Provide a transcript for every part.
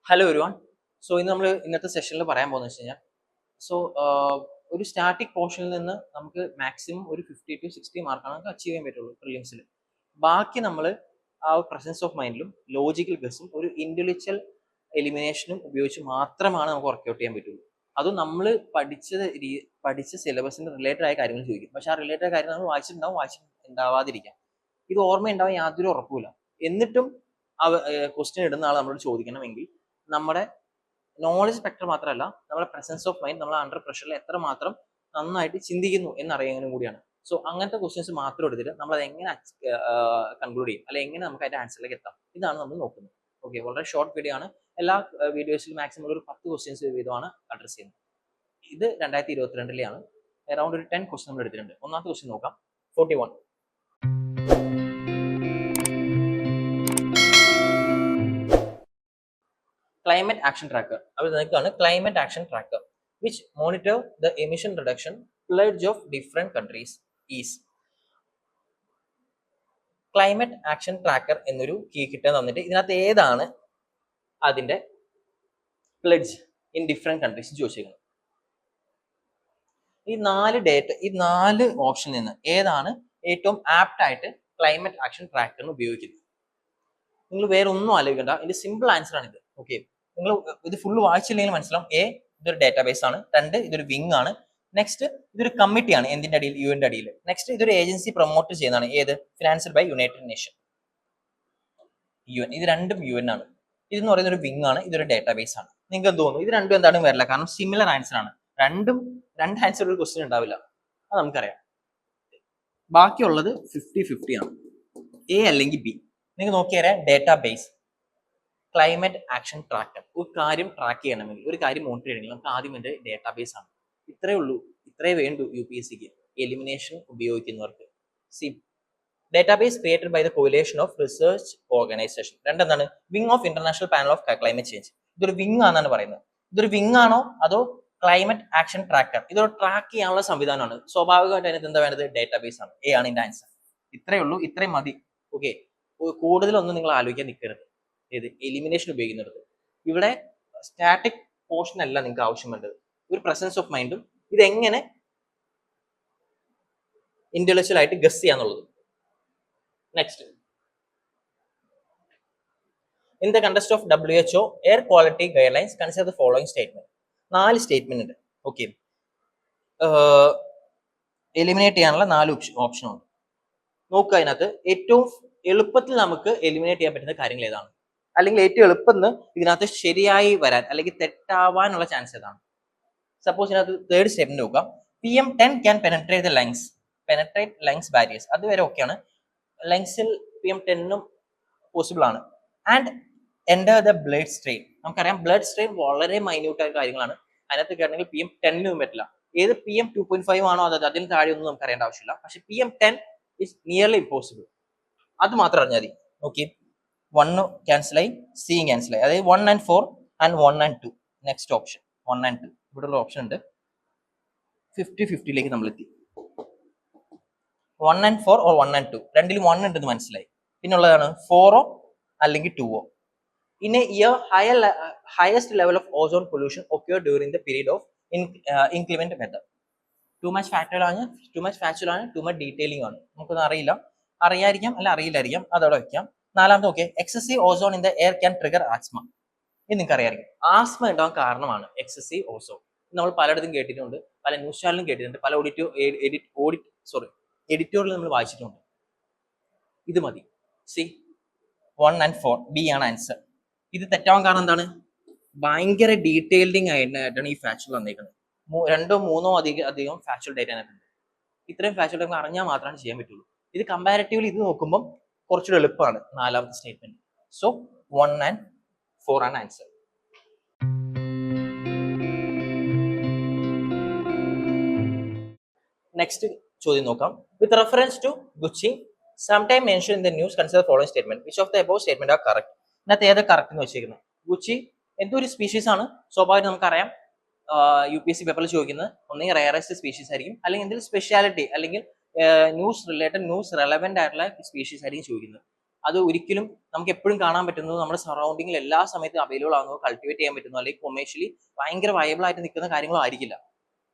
Hello everyone. ഇന്ന് നമ്മൾ ഇന്നത്തെ സെഷനിൽ പറയാൻ പോകുന്നത് വെച്ച് കഴിഞ്ഞാൽ സോ ഒരു സ്റ്റാറ്റിക് പോർഷനിൽ നിന്ന് നമുക്ക് മാക്സിമം ഒരു 50 to 60 മാർക്കാണ് നമുക്ക് അച്ചീവ് ചെയ്യാൻ പറ്റുള്ളൂ പ്രിലിംസിൽ. ബാക്കി നമ്മൾ ആ പ്രസൻസ് ഓഫ് മൈൻഡിലും ലോജിക്കൽ ഗസ്സും ഒരു ഇൻ്റലക്ച്വൽ എലിമിനേഷനും ഉപയോഗിച്ച് മാത്രമാണ് നമുക്ക് വർക്ക്ഔട്ട് ചെയ്യാൻ പറ്റുള്ളൂ. അതും നമ്മൾ പഠിച്ച സിലബസിന് റിലേറ്റഡ് ആയ കാര്യങ്ങൾ ചോദിക്കും. പക്ഷെ ആ റിലേറ്റഡ് കാര്യം നമ്മൾ വായിച്ചിട്ടുണ്ടാവാതിരിക്കാം. ഇത് ഓർമ്മയുണ്ടാവാൻ യാതൊരു ഉറപ്പുമില്ല. എന്നിട്ടും ക്വസ്റ്റ്യൻ ഇടുന്ന ആൾ നമ്മളോട് ചോദിക്കണമെങ്കിൽ നമ്മുടെ നോളജ് സ്പെക്ട്രം മാത്രമല്ല, നമ്മുടെ പ്രസൻസ് ഓഫ് മൈൻഡ് നമ്മൾ അണ്ടർ പ്രഷറിൽ എത്രമാത്രം നന്നായിട്ട് ചിന്തിക്കുന്നു എന്നറിയാനും കൂടിയാണ്. അങ്ങനത്തെ ക്വസ്റ്റ്യൻസ് മാത്രം എടുത്തിട്ട് നമ്മൾ അത് എങ്ങനെ കൺക്ലൂഡ് ചെയ്യും, അല്ലെങ്കിൽ എങ്ങനെ നമുക്ക് അതിന്റെ ആൻസറിലേക്ക് എത്താം, ഇതാണ് നമ്മൾ നോക്കുന്നത്. ഓക്കെ, വളരെ ഷോർട്ട് വീഡിയോ ആണ്. എല്ലാ വീഡിയോസിലും മാക്സിമം ഒരു 10 ക്വസ്റ്റ്യൻസ് വീതമാണ് അഡ്രസ് ചെയ്യുന്നത്. ഇത് 2022 അറൌണ്ട് ഒരു 10 ക്വസ്റ്റ്യൻ നമ്മൾ എടുത്തിട്ടുണ്ട്. ഒന്നാമത്തെ ക്വസ്റ്റ്യൻ നോക്കാം. 41. Climate Action Tracker. Climate Action Tracker, which monitor the emission reduction pledge of different countries, is Climate Action Tracker എന്നൊരു കീ കിട്ടാൻ തന്നിട്ട് ഇതിനകത്ത് ഏതാണ് അതിന്റെ പ്ലെഡ്ജ് ഇൻ ഡിഫറെന്റ് കൺട്രീസ് ചോദിച്ചിരിക്കുന്നത്. ഈ നാല് ഓപ്ഷനിൽ നിന്ന് ഏതാണ് ഏറ്റവും ആപ്റ്റ് ആയിട്ട് ക്ലൈമറ്റ് ആക്ഷൻ ട്രാക്കറിന് ഉപയോഗിക്കുന്നത്? നിങ്ങൾ വേറെ ഒന്നും ആലോചിക്കേണ്ട, ഇതിന്റെ സിമ്പിൾ ആൻസർ ആണ് ഇത്. ഓക്കെ, നിങ്ങൾ ഇത് ഫുള്ള് വായിച്ചില്ലെങ്കിൽ മനസ്സിലാവും. ഇതൊരു ഡേറ്റാബേസ് ആണ്. 2, ഇതൊരു വിങ് ആണ്. നെക്സ്റ്റ്, ഇതൊരു കമ്മിറ്റിയാണ്. എന്തിന്റെ അടിയിൽ? യുഎന്റെ അടിയിൽ. നെക്സ്റ്റ്, ഇതൊരു ഏജൻസി പ്രൊമോട്ട് ചെയ്യുന്നതാണ്. ഏത്? Financed by united nation, UN. ഇത് രണ്ടും UN ആണ്. ഇതെന്ന് പറയുന്ന ഒരു വിങ് ആണ്, ഇതൊരു ഡേറ്റാബേസ് ആണ്. നിങ്ങൾക്ക് എന്ത് തോന്നുന്നു? ഇത് രണ്ടും എന്താണ് വരില്ല, കാരണം സിമിലർ ആൻസർ ആണ്. രണ്ട് ആൻസർ ഒരു ക്വസ്റ്റ്യൻ ഉണ്ടാവില്ല, അത് നമുക്കറിയാം. ബാക്കിയുള്ളത് 50-50 ആണ്, A അല്ലെങ്കിൽ B. നിങ്ങൾ നോക്കിയാൽ ഡേറ്റാബേസ് ക്ലൈമറ്റ് ആക്ഷൻ ട്രാക്കർ. ഒരു കാര്യം ട്രാക്ക് ചെയ്യണമെങ്കിൽ, ഒരു കാര്യം മോണിറ്റർ ചെയ്യണമെങ്കിൽ നമുക്ക് ആദ്യം വേണ്ട ഡേറ്റാബേസ് ആണ്. ഇത്രേ ഉള്ളൂ, ഇത്രേ വേണ്ടു UPSCക്ക് എലിമിനേഷൻ ഉപയോഗിക്കുന്നവർക്ക്. Database created by the coalition of research organization. രണ്ടെന്താണ്? Wing of international panel of climate change. ഇതൊരു വിങ് ആണെന്നാണ് പറയുന്നത്. ഇതൊരു വിങ് ആണോ അതോ ക്ലൈമറ്റ് ആക്ഷൻ ട്രാക്കർ? ഇതൊരു ട്രാക്ക് ചെയ്യാനുള്ള സംവിധാനമാണ്. സ്വാഭാവികമായിട്ട് അതിനകത്ത് എന്താ വേണ്ടത്? ഡേറ്റാബേസ് ആണ്. A ആണ് ഇതിന്റെ ആൻസർ. ഇത്രേ ഉള്ളൂ, ഇത്രയും മതി. ഓക്കെ, കൂടുതലൊന്നും നിങ്ങൾ ആലോചിക്കാൻ നിൽക്കരുത്. ഏത്? എലിമിനേഷൻ ഉപയോഗിക്കുന്നത്. ഇവിടെ സ്റ്റാറ്റിക് പോർഷൻ അല്ല നിങ്ങൾക്ക് ആവശ്യം വേണ്ടത്, ഒരു പ്രസൻസ് ഓഫ് മൈൻഡും ഇതെങ്ങനെ ഇന്റലക്ച്വൽ ആയിട്ട് ഗസ് ചെയ്യാന്നുള്ളത്. Next, in the context of WHO air quality guidelines consider the following statement. 4 statement ഉണ്ട്. ഓക്കെ, എലിമിനേറ്റ് ചെയ്യാനുള്ള 4 ഓപ്ഷൻ ഉണ്ട്. നോക്കുക, അതിനകത്ത് ഏറ്റവും എളുപ്പത്തിൽ നമുക്ക് എലിമിനേറ്റ് ചെയ്യാൻ പറ്റുന്ന കാര്യങ്ങൾ ഏതാണ്, അല്ലെങ്കിൽ ഏറ്റവും എളുപ്പം ഇതിനകത്ത് ശരിയായി വരാൻ അല്ലെങ്കിൽ തെറ്റാവാനുള്ള ചാൻസ് ഏതാണ്? സപ്പോസ് ഇതിനകത്ത് 3rd സ്റ്റേറ്റ്മെന്റ് നോക്കാം. PM10 can penetrate the lungs barriers. അതുവരെ ഓക്കെയാണ്. ലങ്സിൽ PM10 പോസിബിൾ ആണ്. And enter the blood strain. നമുക്കറിയാം ബ്ലഡ് സ്ട്രെയിൻ വളരെ മൈന്യൂട്ട് ആയ കാര്യങ്ങളാണ്. അതിനകത്ത് കേട്ടണമെങ്കിൽ PM10 പറ്റില്ല. ഏത് PM2.5 ആണോ അത് അതിന് താഴെ ഒന്നും നമുക്ക് അറിയേണ്ട ആവശ്യമില്ല. പക്ഷെ PM10 ഇസ് നിയർലി ഇമ്പോസിബിൾ. അത് മാത്രം അറിഞ്ഞാൽ മതി. Okay, 1 ക്യാൻസലായി, C ക്യാൻസലായി. അതായത് 1 and 4 and 1 and 2. Next option 1 and 2. ഇവിടെയുള്ള ഓപ്ഷൻ ഉണ്ട്. 50-50 നമ്മൾ എത്തി. 1 and 4 or 1 and 2. രണ്ടിലും 1 ഉണ്ടെന്ന് മനസ്സിലായി. പിന്നെ ഉള്ളതാണ് 4 അല്ലെങ്കിൽ 2. In a year, highest level of ozone pollution occurred during the period of inclement weather. Too much factual ആണ്, too much detailing ആണ്. നമുക്കൊന്നും അറിയാതിരിക്കാം അല്ല അറിയില്ലായിരിക്കാം, അതവിടെ വെക്കാം. 4ാമത്തെ okay, excessive ozone in the air can trigger asthma. ഇത് നിങ്ങൾക്ക് അറിയാമായിരിക്കും. ആസ്മ ഉണ്ടാവാൻ കാരണമാണ് എക്സസീവ് ഓസോൺ. നമ്മൾ പലയിടത്തും കേട്ടിട്ടുണ്ട്, പല ന്യൂസ് ചാനലിലും കേട്ടിട്ടുണ്ട്, പല എഡിറ്റോറിയൽ നമ്മൾ വായിച്ചിട്ടുണ്ട്. ഇത് മതി. സി 1 and 4, B ആണ് ആൻസർ. ഇത് തെറ്റാവാൻ കാരണം എന്താണ്? ഭയങ്കര ഡീറ്റെയിൽഡിങ് ആയിട്ടാണ് ഈ ഫാക്ച്വൽ വന്നേക്കുന്നത്. 2 or 3 അധികം ഫാക്ച്വൽ ഡേറ്റ അതിനകത്തുണ്ട്. ഇത്രയും ഫാക്ച്വൽ ഡേറ്റ അറിഞ്ഞാൽ മാത്രമാണ് ചെയ്യാൻ പറ്റുള്ളൂ. ഇത് കമ്പാരിറ്റീവ്ലി ഇത് നോക്കുമ്പോൾ കുറച്ചുകൂടെ എളുപ്പമാണ് 4ാമത്തെ സ്റ്റേറ്റ്മെന്റ്. സോ 1 and 4 ആണ് ആൻസർ. നെക്സ്റ്റ് ചോദ്യം നോക്കാം. With reference to Gucci sometime mentioned in the news, consider the following statement. Which of the above statement are correct? ഇതിനകത്ത് ഏത് കറക്റ്റ് എന്ന് വെച്ചിരിക്കുന്നത്? ഗുച്ചി എന്തൊരു സ്പീഷീസ് ആണ്? സ്വാഭാവികം നമുക്കറിയാം, UPSC പേപ്പറിൽ ചോദിക്കുന്നത് ഒന്നെങ്കിൽ റയറസ്റ്റ് സ്പീഷീസ് ആയിരിക്കും, അല്ലെങ്കിൽ എന്തെങ്കിലും സ്പെഷ്യാലിറ്റി അല്ലെങ്കിൽ ന്യൂസ് റിലേറ്റഡ് ന്യൂസ് റെലവെന്റ് ആയിട്ടുള്ള സ്പീഷീസ് ആയിരിക്കും ചോദിക്കുന്നത്. അത് ഒരിക്കലും നമുക്ക് എപ്പോഴും കാണാൻ പറ്റുന്നത് നമ്മുടെ സറൗണ്ടിങ്ങിൽ എല്ലാ സമയത്തും അവൈലബിൾ ആകുന്നത് കൾട്ടിവേറ്റ് ചെയ്യാൻ പറ്റുന്നു അല്ലെങ്കിൽ കൊമേഴ്ഷ്യലി ഭയങ്കര വയബിൾ ആയിട്ട് നിൽക്കുന്ന കാര്യങ്ങളും ആയിരിക്കില്ല.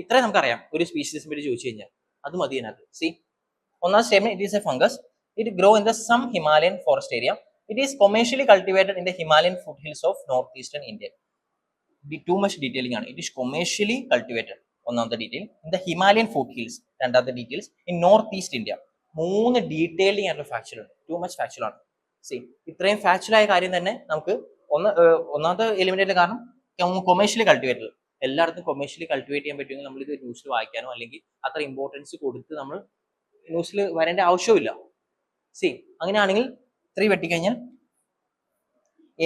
ഇത്രയും നമുക്കറിയാം ഒരു സ്പീഷീസിനെ പറ്റി ചോദിച്ചു കഴിഞ്ഞാൽ. അത് മതി അതിനകത്ത്. സി ഒന്നാം statement, it is a fungus, it grow in the some Himalayan forest area, it is commercially cultivated in the Himalayan foothills of north eastern India. Too much detailing ആണ്. ഇറ്റ് ഈസ് കൊമേഴ്ഷ്യലി കൾട്ടിവേറ്റഡ്, ഒന്നാമത്തെ detail, in the Himalayan foothills, രണ്ടാമത്തെ details, in north east India. 3 detailing ആയിട്ടുള്ള factual ഉണ്ട്. Too much factual ആണ്. C ഇത്രയും factual ആയ കാര്യം തന്നെ നമുക്ക് ഒന്നാമത്തെ എലിമിനേറ്റ് കാരണം കൊമേഴ്ഷ്യലി കൾട്ടിവേറ്റഡ്. എല്ലായിടത്തും കൊമേഴ്ഷ്യലി കൾട്ടിവേറ്റ് ചെയ്യാൻ പറ്റുമെങ്കിൽ നമ്മൾ ഇത് ന്യൂസിൽ വായിക്കാനോ അല്ലെങ്കിൽ അത്ര ഇമ്പോർട്ടൻസ് കൊടുത്ത് നമ്മൾ ന്യൂസിൽ വരേണ്ട ആവശ്യമില്ല. സി അങ്ങനെയാണെങ്കിൽ 3 വെട്ടിക്കഴിഞ്ഞാൽ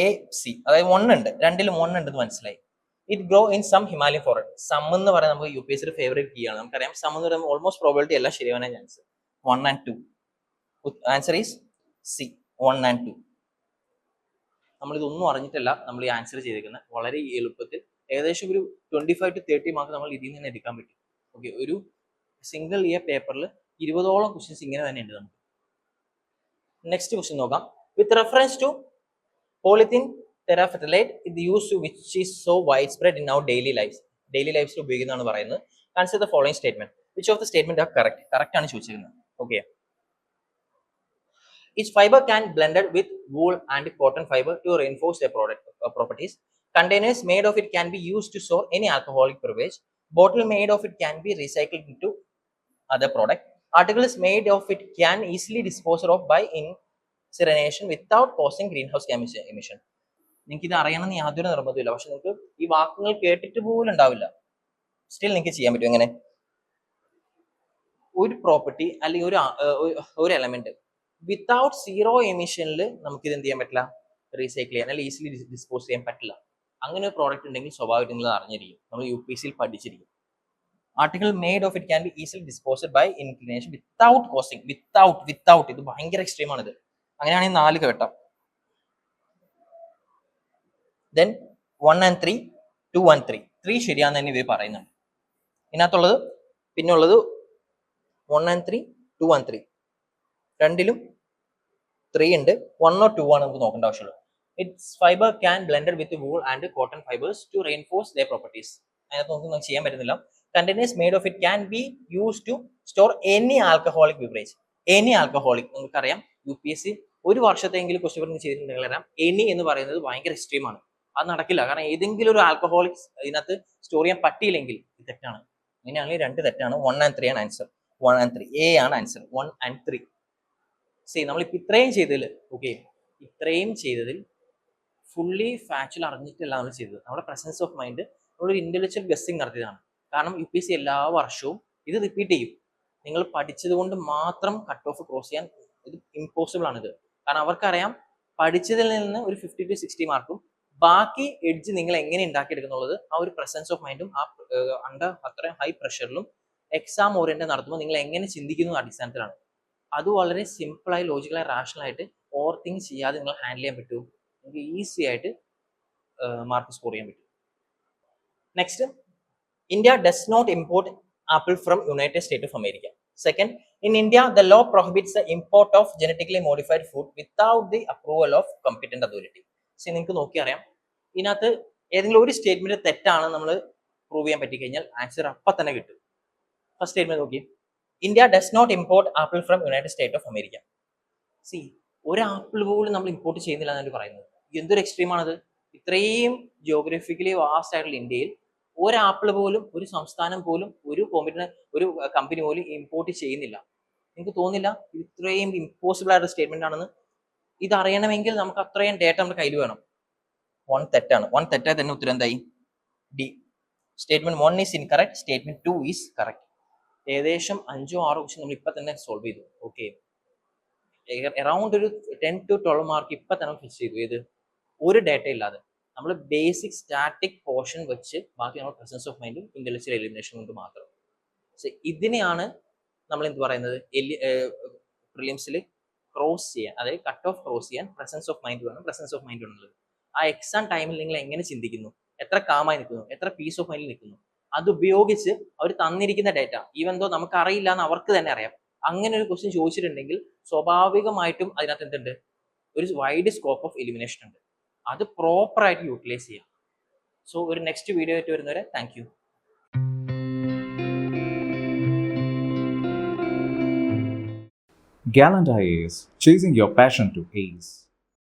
എ സി, അതായത് 1 ഉണ്ട്, 2ലും 1 ഉണ്ടെന്ന് മനസ്സിലായി. It grow in some Himalayan forest. Some എന്ന് പറയുന്നത് നമുക്ക് UPSC ഫേവറേറ്റ് കീ ആണ്. നമുക്കറിയാം സം എന്ന് പറയുമ്പോൾ ഓൾമോസ്റ്റ് പ്രോബിലിറ്റി എല്ലാം ശരിയാവാൻ chance 1 and 2. Answer is C, 1 and 2. നമ്മളിതൊന്നും അറിഞ്ഞിട്ടല്ല നമ്മൾ ഈ ആൻസർ ചെയ്തിരിക്കുന്നത്. വളരെ എളുപ്പത്തിൽ ഏകദേശം ഒരു 25 to 30 മാർക്ക് നമ്മൾ ഇതിൽ നിന്ന് എടുക്കാൻ പറ്റും. ഓക്കെ, ഒരു സിംഗിൾ ഇയർ പേപ്പറിൽ 20ഓളം ക്വസ്റ്റ്യൻസ് ഇങ്ങനെ തന്നെ ഉണ്ട് നമുക്ക്. നെക്സ്റ്റ് ക്വസ്റ്റ്യൻ നോക്കാം. With reference to polythene terephthalate, ഇത് use which is so wide spread in our daily ലൈഫ്സിൽ ഉപയോഗിക്കുന്നതാണ് പറയുന്നത്. Consider the following statement. Which of the statement are correct? Correct ആണ് ചോദിച്ചിരിക്കുന്നത്. Okay, each fiber can blended with wool and cotton fiber to reinforce their properties. Containers made of it can be used to store any alcoholic beverage. Bottle made of it can be recycled into other product. Articles made of it can easily disposed of by incineration without causing greenhouse gas emission. നിങ്ങൾക്ക് ഇത് അറിയണമെന്ന് യാതൊരു നിർബന്ധമില്ല. പക്ഷെ നിങ്ങൾക്ക് ഈ വാക്കുകൾ കേട്ടിട്ട് പോലും ഉണ്ടാവില്ല. സ്റ്റിൽ നിങ്ങൾക്ക് ചെയ്യാൻ പറ്റും. എങ്ങനെ? ഒരു പ്രോപ്പർട്ടി അല്ലെങ്കിൽ ഒരു എലമെന്റ് വിത്തൗട്ട് സീറോ എമിഷനിൽ നമുക്ക് ഇത് എന്ത് ചെയ്യാൻ പറ്റില്ല? റീസൈക്കിൾ ചെയ്യാൻ അല്ലെങ്കിൽ ഈസിലി ഡിസ്പോസ് ചെയ്യാൻ പറ്റില്ല. അങ്ങനെ ഒരു പ്രോഡക്റ്റ് ഉണ്ടെങ്കിൽ സ്വാഭാവികമായിട്ട് നിങ്ങൾ അറിഞ്ഞിരിക്കും, നമ്മൾ UPSC പഠിച്ചിരിക്കും. Article made of it can be easily disposed by incineration without costing. Without ഇത് ഭയങ്കര എക്സ്ട്രീം ആണ്. ഇത് അങ്ങനെയാണെങ്കിൽ 4 കേട്ടോ. Then 1 and 3, 2 and 3. 3 ശരിയാന്ന് തന്നെ ഇവർ പറയുന്നുണ്ട്. ഇതിനകത്തുള്ളത് പിന്നെ ഉള്ളത് 1 and 3, 2 and 3. രണ്ടിലും 3 ഉണ്ട്. 1 or 2 ആണ് നമുക്ക് നോക്കേണ്ട ആവശ്യമുള്ളൂ. It's fibre can blended with wool and cotton fibres to reinforce their properties. അതിനകത്ത് നമുക്ക് ചെയ്യാൻ പറ്റുന്നില്ല. Containers made of it can be use to store any alcoholic beverage. Any alcoholic നമുക്കറിയാം UPSC ഒരു വർഷത്തെങ്കിലും ക്വസ്റ്റ്യൻ പേപ്പർ ചെയ്തിട്ടുണ്ടെങ്കിൽ അറിയാം എനി എന്ന് പറയുന്നത് ഭയങ്കര എക്സ്ട്രീം ആണ്. അത് നടക്കില്ല. കാരണം ഏതെങ്കിലും ഒരു ആൽക്കഹോളിക് ഇതിനകത്ത് സ്റ്റോർ ചെയ്യാൻ പറ്റിയില്ലെങ്കിൽ ഇത് തെറ്റാണ്. അങ്ങനെയാണെങ്കിൽ 2 തെറ്റാണ്. 1 and 3 ആണ് ആൻസർ. 1 and 3 എ ആണ് ആൻസർ. 1 and 3. നമ്മളിപ്പോൾ ഇത്രയും ചെയ്തതിൽ ഫുള്ളി ഫാക്ച്വൽ അറിഞ്ഞിട്ടല്ല നമ്മൾ ചെയ്തത്. നമ്മുടെ പ്രസൻസ് ഓഫ് മൈൻഡ് നമ്മളൊരു ഇന്റലക്ച്വൽ ഗസ്സിങ് നടത്തിയതാണ്. കാരണം UPSC എല്ലാ വർഷവും ഇത് റിപ്പീറ്റ് ചെയ്യും. നിങ്ങൾ പഠിച്ചത് കൊണ്ട് മാത്രം കട്ട് ഓഫ് ക്രോസ് ചെയ്യാൻ ഇത് ഇമ്പോസിബിൾ ആണിത്. കാരണം അവർക്കറിയാം പഠിച്ചതിൽ നിന്ന് ഒരു 50 to 60 മാർക്കും ബാക്കി എഡ്ജ് നിങ്ങൾ എങ്ങനെ ഉണ്ടാക്കിയെടുക്കുന്നുള്ളത് ആ ഒരു പ്രസൻസ് ഓഫ് മൈൻഡും ആ അണ്ടർ അത്രയും ഹൈ പ്രഷറിലും എക്സാം ഓറിയന്റഡ് നടത്തുമ്പോൾ നിങ്ങൾ എങ്ങനെ ചിന്തിക്കുന്നു അടിസ്ഥാനത്തിലാണ്. അത് വളരെ സിമ്പിളായി ലോജിക്കലായി റാഷണലായിട്ട് ഓവർ തിങ്ക് ചെയ്യാതെ നിങ്ങൾ ഹാൻഡിൽ ചെയ്യാൻ പറ്റും. നിങ്ങൾക്ക് ഈസി ആയിട്ട് മാർക്ക് സ്കോർ ചെയ്യാൻ പറ്റും. Next, India does not import apple from United State of America. Second, in India the law prohibits the import of genetically modified food without the approval of competent authority. നിങ്ങൾക്ക് നോക്കി അറിയാം, ഇതിനകത്ത് ഏതെങ്കിലും ഒരു statement തെറ്റാണ് നമ്മൾ പ്രൂവ് ചെയ്യാൻ പറ്റിക്കഴിഞ്ഞാൽ ആൻസർ അപ്പം തന്നെ കിട്ടും. ഫസ്റ്റ് സ്റ്റേറ്റ്മെന്റ് നോക്കി, India does not import apple from United State of America. ഒരു ആപ്പിൾ പോലും നമ്മൾ ഇമ്പോർട്ട് ചെയ്യുന്നില്ല എന്നാണ് പറയുന്നത്. എന്തൊരു എക്സ്ട്രീം ആണത്. ഇത്രയും ജിയോഗ്രഫിക്കലി വാസ്റ്റ് ആയിട്ടുള്ള ഇന്ത്യയിൽ ഒരു ആപ്പിൾ പോലും, ഒരു സംസ്ഥാനം പോലും, ഒരു കമ്പനി പോലും ഇമ്പോർട്ട് ചെയ്യുന്നില്ല. എനിക്ക് തോന്നുന്നില്ല ഇത്രയും ഇമ്പോസിബിൾ ആയിട്ടുള്ള സ്റ്റേറ്റ്മെന്റ് ആണെന്ന്. ഇത് അറിയണമെങ്കിൽ നമുക്ക് അത്രയും ഡേറ്റ നമ്മുടെ കയ്യിൽ വേണം. 1 തെറ്റാണ്. 1 തെറ്റായി തന്നെ ഉത്തരം എന്തായി? D. Statement 1 is incorrect, statement 2 is correct. ഏകദേശം 5 or 6 ക്വസ്റ്റ്യൻ നമ്മൾ ഇപ്പൊ തന്നെ സോൾവ് ചെയ്തു. ഓക്കെ, അറൌണ്ട് ഒരു 10 to 12 മാർക്ക് ഇപ്പൊ തന്നെ ഫിക്സ് ചെയ്തു. ഏത്? ഒരു ഡേറ്റ ഇല്ലാതെ നമ്മൾ ബേസിക് സ്റ്റാറ്റിക് പോർഷൻ വെച്ച് ബാക്കി നമ്മൾ പ്രസൻസ് ഓഫ് മൈൻഡും ഇന്റലക്ച്വൽ എലിമിനേഷൻ കൊണ്ട് മാത്രം. ഇതിനെയാണ് നമ്മൾ എന്ത് പറയുന്നത്, പ്രിലിംസിൽ ക്രോസ് ചെയ്യാൻ, അതായത് കട്ട് ഓഫ് ക്രോസ് ചെയ്യാൻ പ്രസൻസ് ഓഫ് മൈൻഡ് വേണം. പ്രസൻസ് ഓഫ് മൈൻഡ് ഉള്ളത് ആ എക്സാം ടൈമിൽ നിങ്ങൾ എങ്ങനെ ചിന്തിക്കുന്നു, എത്ര കാമായി നിൽക്കുന്നു, എത്ര പീസ് ഓഫ് മൈൻഡിൽ നിൽക്കുന്നു, അത് ഉപയോഗിച്ച് അവർ തന്നിരിക്കുന്ന ഡേറ്റ ഈവൻ ദോ നമുക്ക് അറിയില്ല എന്ന് അവർക്ക് തന്നെ അറിയാം. അങ്ങനെ ഒരു ക്വസ്റ്റ്യൻ ചോദിച്ചിട്ടുണ്ടെങ്കിൽ സ്വാഭാവികമായിട്ടും അതിനകത്ത് എന്തുണ്ട്, ഒരു വൈഡ് സ്കോപ്പ് ഓഫ് എലിമിനേഷൻ ഉണ്ട്. അത് പ്രോപ്പറായിട്ട് യൂട്ടിലൈസ് ചെയ്യാം. സോ ഒരു നെക്സ്റ്റ് വീഡിയോ ആയിട്ട് വരുന്നവരെ thank you. Gallant IAS, chasing your passion to ace.